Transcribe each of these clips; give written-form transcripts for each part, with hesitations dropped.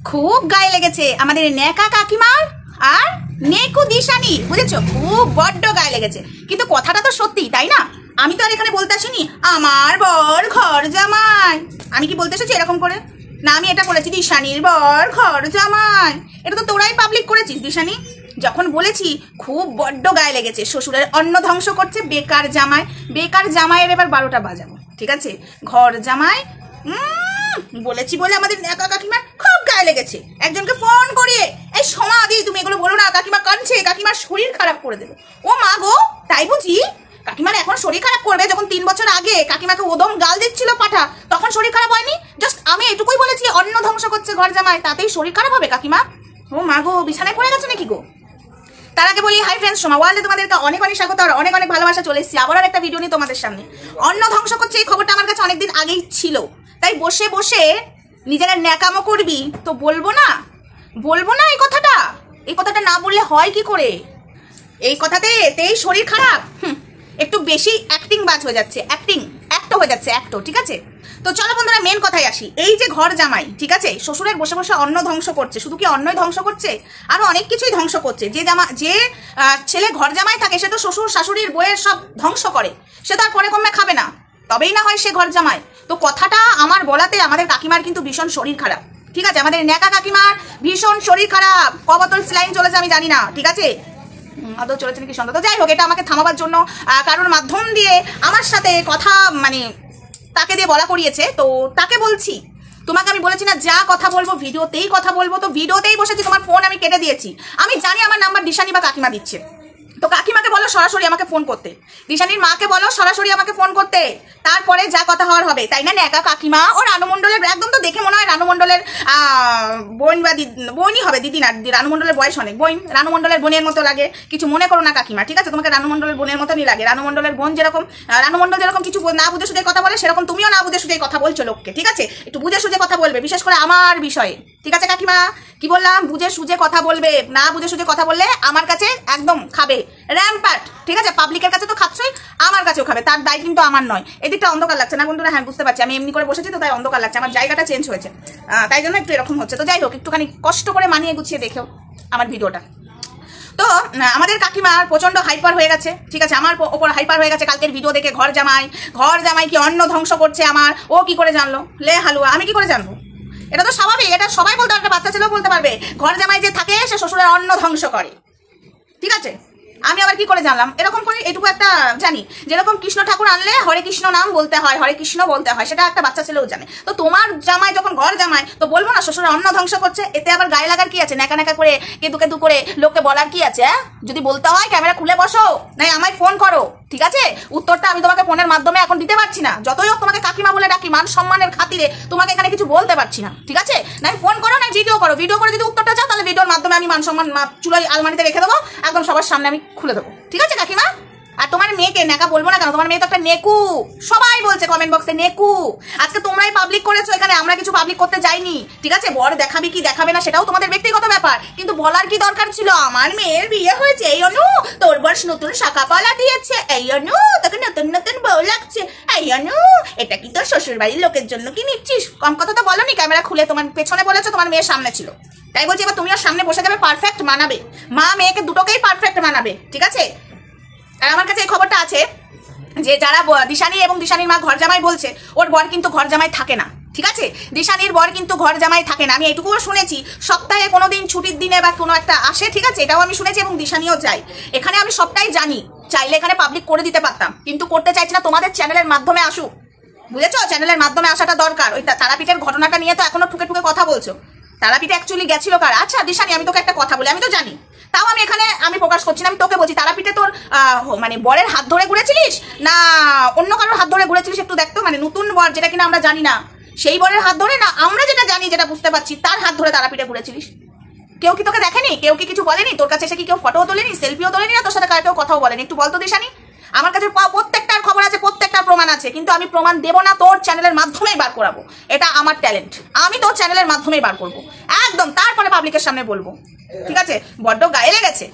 খুব গায়ে লেগেছে আমাদের নেকা কাকিমার আর নেকু দিশানি, বুঝেছো? খুব বড্ড গায়ে লেগেছে, কিন্তু কথাটা তো সত্যি, তাই না? আমি তো আর এখানে বলতে আসিনি আমার বর ঘর জামাই। আমি কি বলতে এসেছি এরকম করে? না, আমি এটা বলেছি দিশানির বর ঘর জামাই। এটা তো তোরাই পাবলিক করেছিস দিশানি। যখন বলেছি খুব বড্ড গায়ে লেগেছে, শ্বশুরের অন্ন ধ্বংস করছে বেকার জামাই। বেকার জামাইয়ের এবার 12টা বাজাবো, ঠিক আছে? ঘর জামাই বলেছি বলে আমাদের নেকা কাকিমার খুব গায়ে লেগেছে। একজনকে ফোন করিয়ে এই সমাধি তুমি এগুলো বলো না, কাকিমা কাঁদছে, কাকিমার শরীর খারাপ করে দেবে। ও মা গো, তাই বুঝি? কাকিমার এখন শরীর খারাপ করবে? যখন 3 বছর আগে কাকিমাকে ওদম গাল দিচ্ছিল পাঠা, তখন শরীর খারাপ হয়নি? জাস্ট আমি এটুকুই বলেছি অন্ন ধ্বংস করছে ঘর জামাই, তাতেই শরীর খারাপ হবে কাকিমা? ও মা গো, বিছানায় পড়ে গেছে নাকি গো? তার আগে বলি, হাই ফ্রেন্ডস, সোমা ওয়ার্ল্ডে তোমাদেরকে অনেক অনেক স্বাগত আর অনেক অনেক ভালোবাসা। চলে এসেছি আবার একটা ভিডিও নিয়ে তোমাদের সামনে। অন্ন ধ্বংস করছে এই খবরটা আমার কাছে অনেকদিন আগেই ছিল, তাই বসে বসে নিজেরা ন্যাকামো করবি তো বলবো না এই কথাটা। এই কথাটা না বললে হয় কি করে? এই কথাতেই শরীর খারাপ। একটু বেশি অ্যাক্টিং বাজ হয়ে যাচ্ছে, অ্যাক্ট হয়ে যাচ্ছে, ঠিক আছে? তো চলো বন্ধুরা, মেন কথায় আসি। এই যে ঘর জামাই, ঠিক আছে, শ্বশুরের বসে বসে অন্ন ধ্বংস করছে। শুধু কি অন্নই ধ্বংস করছে, আরো অনেক কিছুই ধ্বংস করছে। যে ছেলে ঘর জামাই থাকে সে তো শ্বশুর শাশুড়ির বইয়ের সব ধ্বংস করে, সে তো আর পরে কমে খাবে না, তবেই না হয় সে ঘর জামাই। তো কথাটা আমার বলাতে আমাদের কাকিমার কিন্তু ভীষণ শরীর খারাপ, ঠিক আছে? আমাদের নেকা কাকিমার ভীষণ শরীর খারাপ। ক বোতল স্লাইন চলেছে আমি জানি না, ঠিক আছে? আদৌ চলেছে নাকি সন্দেহ। তো যাই হোক, এটা আমাকে থামাবার জন্য কারোর মাধ্যম দিয়ে আমার সাথে কথা তাকে দিয়ে বলা করিয়েছে। তো তাকে বলছি, তোমাকে আমি বলেছি না যা কথা বলবো ভিডিওতেই কথা বলবো, তো ভিডিওতেই বসেছি, তোমার ফোন আমি কেটে দিয়েছি। আমি জানি আমার নাম্বার দিশানি বা কাকিমা দিচ্ছে, তো কাকিমাকে বলো সরাসরি আমাকে ফোন করতে, দিশানির মাকে বলো সরাসরি আমাকে ফোন করতে, তারপরে যা কথা হওয়ার হবে, তাই না? নেকা কাকিমা ও রানু মণ্ডলের, একদম তো দেখে মনে হয় রানু মণ্ডলের বোন বা বোনই হবে, দিদি না, রানু মণ্ডলের বয়স অনেক, বোন রানু মণ্ডলের বোনের মতো লাগে। কিছু মনে করো না কাকিমা, ঠিক আছে? তোমাকে রানু মণ্ডলের বোনের মতনই লাগে। রানু মণ্ডলের বোন যেরকম, রানু মণ্ডল যেরকম কিছু না বুঝে সুঝে কথা বলে, সেরকম তুমিও না বুঝে সুঝে কথা বলছো লোককে, ঠিক আছে? একটু বুঝে সুঝে কথা বলবে, বিশেষ করে আমার বিষয়ে, ঠিক আছে কাকিমা? কি বললাম? বুঝে সুঝে কথা বলবে, না বুঝে সুঝে কথা বললে আমার কাছে একদম খাবে র্যাম্পাট, ঠিক আছে? পাবলিকের কাছে তো খাচ্ছই, আমার কাছেও খাবে, তার দায় কিন্তু আমার নয়। এদিকটা অন্ধকার লাগছে না বন্ধুরা? হ্যাঁ, বুঝতে পারছি, আমি এমনি করে বসেছি তো তাই অন্ধকার লাগছে, আমার জায়গাটা চেঞ্জ হয়েছে, তাই জন্য একটু এরকম হচ্ছে। তো যাই হোক, একটুখানি কষ্ট করে মানিয়ে গুছিয়ে দেখেও আমার ভিডিওটা। তো আমাদের কাকিমার প্রচন্ড হাইপার হয়ে গেছে, ঠিক আছে? আমার ওপর হাইপার হয়ে গেছে কালকের ভিডিও দেখে। ঘর জামাই কি অন্ন ধ্বংস করছে আমার, ও কি করে জানলো? লে হালুয়া, আমি কি করে জানবো? এটা তো স্বাভাবিক, এটা সবাই বলতে পারবে, বাচ্চা ছেলেও বলতে পারবে, ঘর জামাই যে থাকে সে শ্বশুরের অন্ন ধ্বংস করে, ঠিক আছে? আমি আবার কি করে জানলাম? এরকম করে এটুকু একটা জানি, যেরকম কৃষ্ণ ঠাকুর আনলে হরে কৃষ্ণ নাম বলতে হয়, হরে কৃষ্ণ বলতে হয়, সেটা একটা বাচ্চা ছেলেও জানে। তো তোমার জামাই যখন ঘর জামাই, তো বলবো না শ্বশুরের অন্ন ধ্বংস করছে? এতে আবার গায়ে লাগার কি আছে? নেকা নেকা করে কেদু করে লোককে বলার কি আছে? যদি বলতে হয় ক্যামেরা খুলে বসো, নাই আমায় ফোন করো, ঠিক আছে? উত্তরটা আমি তোমাকে ফোনের মাধ্যমে এখন দিতে পারছি না, যতই হোক তোমাকে কাকিমা বলে ডাকি, মান সম্মানের খাতিরে তোমাকে এখানে কিছু বলতে পারছি না, ঠিক আছে? নাই ফোন করো, না ভিডিও করো, ভিডিও করে যদি উত্তরটা চাও তাহলে ভিডিওর মাধ্যমে আমি মান সম্মান চুলোয় আলমারিতে রেখে দেবো, একদম সবার সামনে আমি খুলে দেবো, ঠিক আছে কাকিমা? আর তোমার মেয়েকে নেকা বলবো না কেন? তোমার মেয়ে তো একটা নেকু, সবাই বলছে কমেন্ট বক্সে নেকু। আজকে তোমরাই পাবলিক করেছো, এখানে আমরা কিছু পাবলিক করতে যাইনি, ঠিক আছে? বর দেখাবি কি দেখাবে না সেটাও তোমাদের ব্যক্তিগত ব্যাপার, কিন্তু বলার কি দরকার ছিল? আমার মেয়ের বিয়ে হয়েছে, এই অনু তোর বর্ষ নতুন শাখা পালা দিয়েছে, এই অনু তোকে নতুন নতুন বউ লাগছে, এই অনু এটা কি তোর শ্বশুর বাড়ির লোকের জন্য কি নিচ্ছিস? কম কথা তো বলনি, ক্যামেরা খুলে তোমার পেছনে বলেছো, তোমার মেয়ের সামনে ছিল, তাই বলছি এবার তুমিও সামনে বসে যাবে, পারফেক্ট মানাবে, মা মেয়েকে দুটোকেই পারফেক্ট মানাবে, ঠিক আছে? আর আমার কাছে এই খবরটা আছে যে যারা দিশানি এবং দিশানির মা ঘর জামাই বলছে, ওর বর কিন্তু ঘর জামাই থাকে না, ঠিক আছে? দিশানির বর কিন্তু ঘর জামাই থাকে না। আমি এইটুকুও শুনেছি, সপ্তাহে কোনোদিন ছুটির দিনে বা কোনো একটা আসে, ঠিক আছে? এটাও আমি শুনেছি এবং দিশানিও যায়। এখানে আমি সবটাই জানি, চাইলে এখানে পাবলিক করে দিতে পারতাম, কিন্তু করতে চাইছি না। তোমাদের চ্যানেলের মাধ্যমে আসুক, বুঝেছো? চ্যানেলের মাধ্যমে আসাটা দরকার। ওই তারাপীঠের ঘটনাটা নিয়ে তো এখনো ঠুকে ঠুকে কথা বলছো। তারাপীঠে অ্যাকচুয়ালি গেছিল কার? আচ্ছা দিশানি, আমি তোকে একটা কথা বলি, আমি তো জানি, তাও আমি এখানে আমি প্রকাশ করছি না, আমি তোকে বলছি, তারাপীঠে তোর মানে বরের হাত ধরে ঘুরেছিলিস না অন্য কারোর হাত ধরে ঘুরেছিলিস? একটু দেখতো, মানে নতুন বর যেটা কিনা আমরা জানি না সেই বরের হাত ধরে, না আমরা যেটা জানি, যেটা বুঝতে পারছি, তার হাত ধরে তারাপীঠে ঘুরেছিলিস? কেউ কি তোকে দেখেনি? কেউ কি কিছু বলেনি? তোর কাছে এসে কি কেউ ফটোও তোলেনি, সেলফিও তোলেনি, না তোর সাথে কেউ কথাও বলেনি? একটু বলতো দিশানি। আমার কাছে প্রত্যেকটার খবর আছে, প্রত্যেকটার প্রমাণ আছে, কিন্তু আমি প্রমাণ দেবো না, তোর চ্যানেলের মাধ্যমেই বার করাবো। এটা আমার ট্যালেন্ট, আমি তোর চ্যানেলের মাধ্যমেই বার করবো একদম, তারপরে পাবলিকের সামনে বলবো, ঠিক আছে? বড্ড গায়ে লেগেছে,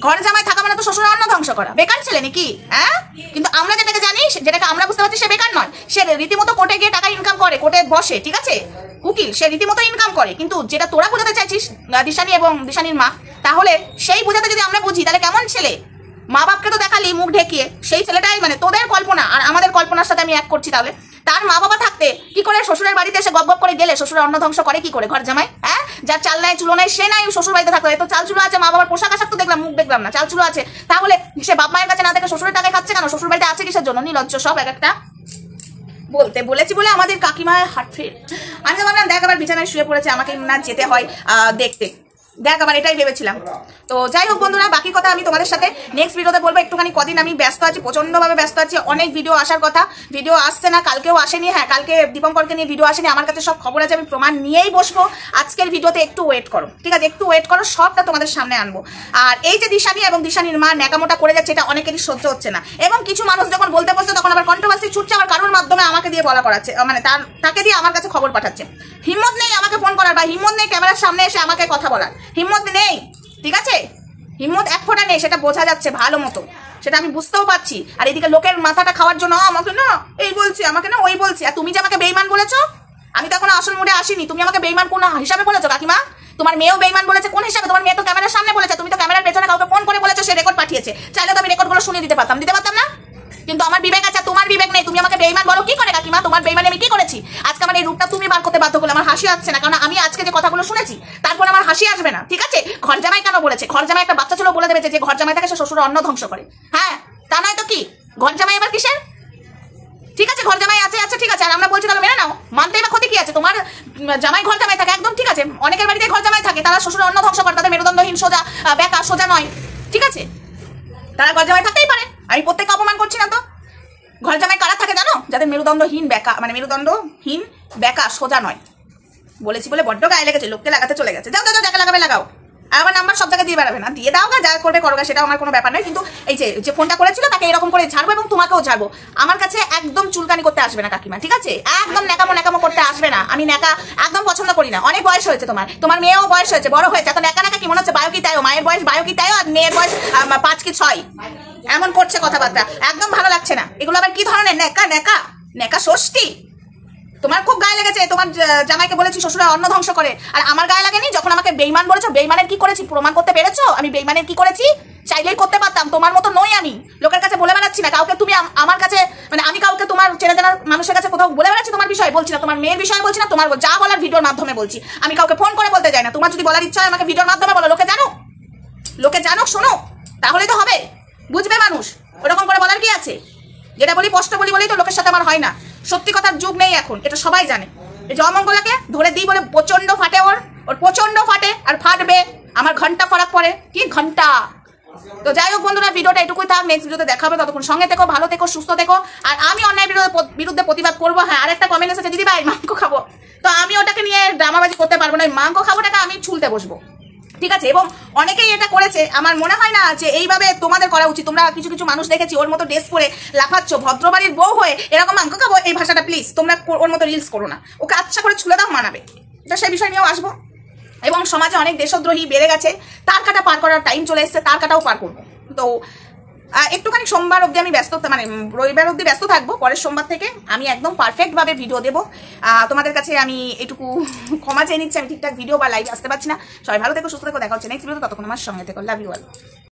ঘর জামাই থাকা মানে তো শ্বশুরের অন্ন ধ্বংস করা। বেকার ছেলে নাকি? হ্যাঁ, কিন্তু আমরা যেটাকে জানি, যেটাকে আমরা বুঝতে পারছি, সে বেকার নয়। সে রীতিমতো কোর্টে গিয়ে টাকা ইনকাম করে, কোর্টে বসে, ঠিক আছে, উকিল, সে রীতিমতো ইনকাম করে। কিন্তু যেটা তোরা বোঝাতে চাইছিস দিশানি এবং দিশানির মা, তাহলে সেই বোঝাতে যদি আমরা বুঝি, তাহলে কেমন ছেলে? মা বাপকে তো দেখালি মুখ ঢেকিয়ে, সেই ছেলেটাই মানে তোদের কল্পনা আর আমাদের কল্পনার সাথে আমি এক করছি। তাহলে তার মা বাবা থাকতে কি করে শ্বশুরের বাড়িতে এসে গপ গপ করে গেলে শ্বশুরের অন্ন ধ্বংস করে কি করে ঘর জামাই? হ্যাঁ, যার চাল নাই চুলো নাই সে নাই শ্বশুর বাড়িতে থাকতে হয়। তো চাল চুলো আছে, মা বাবার পোশাক আশাক তো দেখলাম, মুখ দেখলাম না, চাল চুলো আছে, তাহলে সে বাপ মায়ের কাছে না থেকে শ্বশুরের টাকায় খাচ্ছে কেন? শ্বশুর বাড়িতে আছে কিসের জন্য? নির্লজ্জ সব এক একটা। বলতে বলেছি বলে আমাদের কাকিমার হার্ট ফেল। আমি তো ভাবলাম দেখ আবার বিছানায় শুয়ে পড়েছে, আমাকে না যেতে হয় দেখতে, দেখ আবার এটাই ভেবেছিলাম। তো যাই হোক বন্ধুরা, বাকি কথা আমি তোমাদের সাথে নেক্সট ভিডিওতে বলবো। একটুখানি কদিন আমি ব্যস্ত আছি, প্রচন্ডভাবে ব্যস্ত আছি, অনেক ভিডিও আসার কথা, ভিডিও আসছে না, কালকেও আসেনি। হ্যাঁ, কালকে দীপঙ্করকে নিয়ে ভিডিও আসেনি, আমার কাছে সব খবর আছে, আমি প্রমাণ নিয়েই বসবো। আজকের ভিডিওতে একটু ওয়েট করো, ঠিক আছে, একটু ওয়েট করো, সবটা তোমাদের সামনে আনবো। আর এই যে দিশানি এবং দিশানির মা ন্যাকামোটা করে যাচ্ছে, এটা অনেকেরই সহ্য হচ্ছে না। এবং কিছু মানুষ যখন বলতে বসছে তখন আবার কন্ট্রোভার্সি ছুটছে, আবার কারোর মাধ্যমে আমাকে দিয়ে বলা করাচ্ছে, মানে তাকে দিয়ে আমার কাছে খবর পাঠাচ্ছে। হিম্মত নেই আমাকে ফোন করার, বা হিম্মত নেই ক্যামেরার সামনে এসে আমাকে কথা বলার, হিম্মত নেই, ঠিক আছে, হিম্মত এক ফোঁটা নেই, সেটা বোঝা যাচ্ছে ভালো মতো, সেটা আমি বুঝতেও পারছি। আর এদিকে লোকের মাথাটা খাওয়ার জন্য আমাকে না এই বলছি, আমাকে না ওই বলছি। আর তুমি যে আমাকে বেইমান বলেছো, আমি তো এখন আসল মুডে আসিনি, তুমি আমাকে বেইমান কোন হিসাবে বলেছো কাকিমা? তোমার মেয়েও বেইমান বলেছে কোন হিসাবে? তোমার মেয়ে তো ক্যামেরার সামনে বলেছে, তুমি তো ক্যামেরার পেছনে কাউকে ফোন করে বলেছো, সে রেকর্ড পাঠিয়েছে, চাইলে তো আমি রেকর্ডগুলো শুনে দিতে পারতাম না? কিন্তু আমার বিবেক আছে, তোমার বিবেক নেই। তুমি আমাকে বেইমান বলো কি করে কাকিমা? তোমার বেইমানে আমি কি করেছি? আজকে আমার এই রূপটা তুমি বার করতে বাধ্য করলে, আমার হাসি আসছে না, কারণ আমি আজকে যে কথাগুলো শুনেছি তারপর আমার হাসি আসবে না, ঠিক আছে? ঘর জামাই কেন বলেছে? ঘর জামাই একটা বাচ্চা ছিল বলে দেবে যে ঘর জামাই থাকে সে শ্বশুরের অন্ন ধ্বংস করে। হ্যাঁ, তা নয় তো কি? ঘর জামাই এবার কিসের? ঠিক আছে, ঘর জামাই আছে, আচ্ছা ঠিক আছে, আর আমরা বলছি তাহলে মেনে নাও, মানতেই বা ক্ষতি কি আছে? তোমার জামাই ঘর জামাই থাকে, একদম ঠিক আছে। অনেকের বাড়িতে ঘর জামাই থাকে, তারা শ্বশুরের অন্ন ধ্বংস করে, তাদের মেরুদণ্ডহীন সোজা বেকা, সোজা নয়, ঠিক আছে, তারা ঘর জামাই থাকতেই পারে। আমি প্রত্যেককে অপমান করছি না তো। ঘর জামাই কারা থাকে জানো? যাদের মেরুদণ্ডহীন বেকা, মানে মেরুদণ্ডহীন বেকা, সোজা নয়। বলেছি বলে বড্ড গায়ে লেগেছে, লোককে লাগাতে চলে গেছে। যাও যাকে লাগাবে লাগাও, আর আমার নাম্বার সব জায়গায় দিয়ে বেড়াবে না, দিয়ে দাও গা, যা করবে করো গা, সেটাও আমার কোনো ব্যাপার নয়। কিন্তু এই যে ফোনটা করেছিল তাকে এরকম করে ছাড়বো এবং তোমাকেও ছাড়বো। আমার কাছে একদম চুলকানি করতে আসবে না কাকিমা, ঠিক আছে? একদম ন্যাকামো করতে আসবে না। আমি ন্যাকা একদম পছন্দ করি না। অনেক বয়স হয়েছে তোমার মেয়েও বয়স হয়েছে, বড় হয়েছে, এত ন্যাকা কি মনে হচ্ছে বায়ো কি তাইও? মায়ের বয়স বায়ো কি তাইও, আর মেয়ের বয়স 5 কি 6 এমন করছে কথাবার্তা, একদম ভালো লাগছে না। এগুলো আবার কি ধরনের ন্যাকা ষষ্ঠী? তোমার খুব গায়ে লেগেছে, তোমার জামাইকে বলেছি শ্বশুরের অন্ন ধ্বংস করে, আর আমার গায়ে লাগেনি যখন আমাকে বেইমান বলেছো। বেইমানের কি করেছি প্রমাণ করতে পেরেছো? আমি বেইমানের কি করেছি? চাইলেই করতে পারতাম, তোমার মতো নই আমি, লোকের কাছে বলে বেড়াচ্ছি না কাউকে। তুমি আমার কাছে, মানে আমি কাউকে তোমার চেনা জানার মানুষের কাছে কোথাও বলে বেড়াচ্ছি তোমার বিষয়ে বলছি না, তোমার মেয়ের বিষয়ে বলছি না, তোমার যা বলার ভিডিওর মাধ্যমে বলছি। আমি কাউকে ফোন করে বলতে যাই না। তোমার যদি বলার ইচ্ছা হয় আমাকে ভিডিওর মাধ্যমে বলো, লোকে জানো শোনো, তাহলেই তো হবে, বুঝবে মানুষ। ওরকম করে বলার কি আছে? যেটা বলি স্পষ্ট বলেই তো লোকের সাথে আমার হয় না। সত্যি কথার যুগ নেই এখন, এটা সবাই জানে। এই যে অমঙ্গলাকে ধরে দিই বলে প্রচন্ড ফাটে, ওর প্রচন্ড ফাটে, আর ফাটবে। আমার ঘন্টা ফারাক পড়ে, কি ঘন্টা। তো যাই হোক বন্ধুরা, ভিডিওটা এটুকুই থাক, নেক্সট ভিডিওতে দেখা হবে। ততক্ষণ সঙ্গে থেকো, ভালো থেকো, সুস্থ থেকো। আর আমি অন্যায় বিরুদ্ধে প্রতিবাদ করবো। হ্যাঁ, আরেকটা কমেন্ট এসেছে, দিদি ভাই মাংস খাবো, তো আমি ওটাকে নিয়ে ড্রামাবাজি করতে পারবো না। মাংস খাবোটাকে আমি ছুলতে বসবো, ঠিক আছে? এবং অনেকেই এটা করেছে, আমার মনে হয় না যে এইভাবে তোমাদের করা উচিত। তোমরা কিছু মানুষ দেখেছি ওর মতো ড্রেস পরে লাফাচ্ছ, ভদ্রবাড়ির বউ হয়ে এরকম মাংস খাবো, এই ভাষাটা প্লিজ তোমরা ওর মতো রিলস করো না। ওকে আচ্ছা করে ছুলে দাও, মানাবে। এটা সেই বিষয় নিয়েও আসবো। এবং সমাজে অনেক দেশদ্রোহী বেড়ে গেছে, তার কাটা পার করার টাইম চলে এসছে, তার কাটাও পার করবো। তো একটুখানি সোমবার অবধি আমি ব্যস্ত, মানে রবিবার অবধি ব্যস্ত থাকবো। পরের সোমবার থেকে আমি একদম পারফেক্টভাবে ভিডিও দেবো। তোমাদের কাছে আমি এটুকু ক্ষমা চেয়ে নিচ্ছি, আমি ঠিকঠাক ভিডিও বা লাইভে আসতে পারছি না। সবাই ভালো থেকো, সুস্থ থেকো, দেখা হচ্ছে নেক্সট ভিডিওতে। ততক্ষণ আমার সঙ্গে থেকো। Love you all.